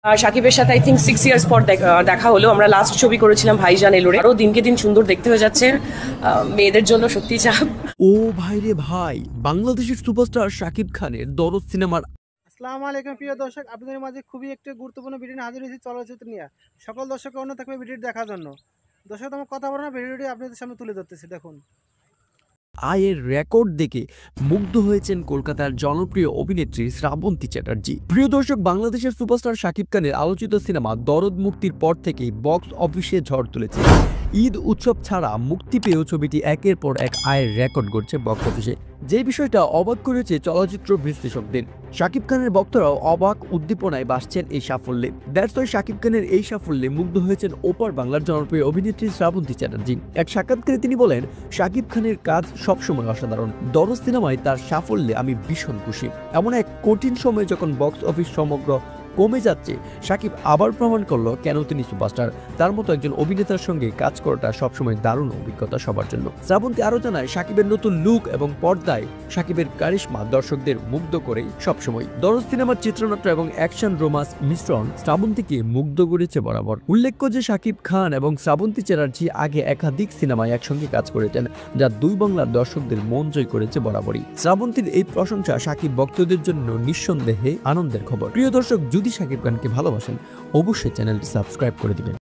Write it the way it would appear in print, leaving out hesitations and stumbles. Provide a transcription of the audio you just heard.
আর শাকিবের সাথে I think 6 years পর দেখা হলো। আমরা লাস্ট ছবি করেছিলাম ভাইজান এলোরে। আরো দিনকে দিন সুন্দর দেখতে হয়ে যাচ্ছে, মেয়েদের জন্য সত্যি চাপ। ও ভাই রে ভাই, বাংলাদেশের সুপারস্টার শাকিব খানের দরদ সিনেমার। আসসালামু আলাইকুম প্রিয় দর্শক, আপনাদের মাঝে খুবই একটি গুরুত্বপূর্ণ ভিডিও নিয়ে হাজির হয়েছি চলচ্চিত্র নিয়ে। সকল দর্শককে অন্য থাকবে ভিডিওটি দেখার জন্য। দর্শক তোমার কথা বলো না, ভিডিওটি আপনাদের সামনে তুলে ধরতেছি, দেখুন। আয়ের রেকর্ড দেখে মুগ্ধ হয়েছেন কলকাতার জনপ্রিয় অভিনেত্রী শ্রাবন্তী চ্যাটার্জি। প্রিয় দর্শক, বাংলাদেশের সুপারস্টার শাকিব খানের আলোচিত সিনেমা দরদ মুক্তির পর থেকেই বক্স অফিসে ঝড় তুলেছে। ঈদ উৎসব ছাড়া মুক্তি পেয়েও ছবিটি একের পর এক আয়ের রেকর্ড গড়ছে বক্স অফিসে, যে বিষয়টা অবাক করেছে চলচ্চিত্র বিশ্লেষকদের। শাকিব খানের ভক্তরাও অবাক উদ্দীপনায় ভাসছেন এই সাফল্যে। দ্যাটস ওয়াই শাকিব খানের এই সাফল্যে মুগ্ধ হয়েছেন ওপার বাংলার জনপ্রিয় অভিনেত্রী শ্রাবন্তী চ্যাটার্জি। এক সাক্ষাৎকারে তিনি বলেন, শাকিব খানের কাজ সবসময় অসাধারণ। দরদ সিনেমায় তার সাফল্যে আমি ভীষণ খুশি। এমন এক কঠিন সময়ে যখন বক্স অফিস সমগ্র কমে যাচ্ছে, শাকিব আবার প্রমাণ করলো কেন তিনি সুপারস্টার। তার মতো একজন অভিনেতার সঙ্গে কাজ করাটা সবসময় দারুণ অভিজ্ঞতা সবার জন্য। শ্রাবন্তী আরো জানায়, শাকিবের নতুন লুক এবং পর্দায় শাকিবের কারিশমা দর্শকদের মুগ্ধ করে সবসময়। দরদ সিনেমার চিত্রনাট্য এবং অ্যাকশন রোমান্স মিশ্রণ শ্রাবন্তীকে মুগ্ধ করেছে বরাবর। উল্লেখ্য যে শাকিব খান এবং শ্রাবন্তী চ্যাটার্জি আগে একাধিক সিনেমায় একসঙ্গে কাজ করেছেন, যা দুই বাংলার দর্শকদের মন জয় করেছে বরাবরই। শ্রাবন্তীর এই প্রশংসা শাকিব ভক্তদের জন্য নিঃসন্দেহে আনন্দের খবর। প্রিয় দর্শক, যদি শাকিব খানকে ভালোবাসেন অবশ্যই চ্যানেলটি সাবস্ক্রাইব করে দিবেন।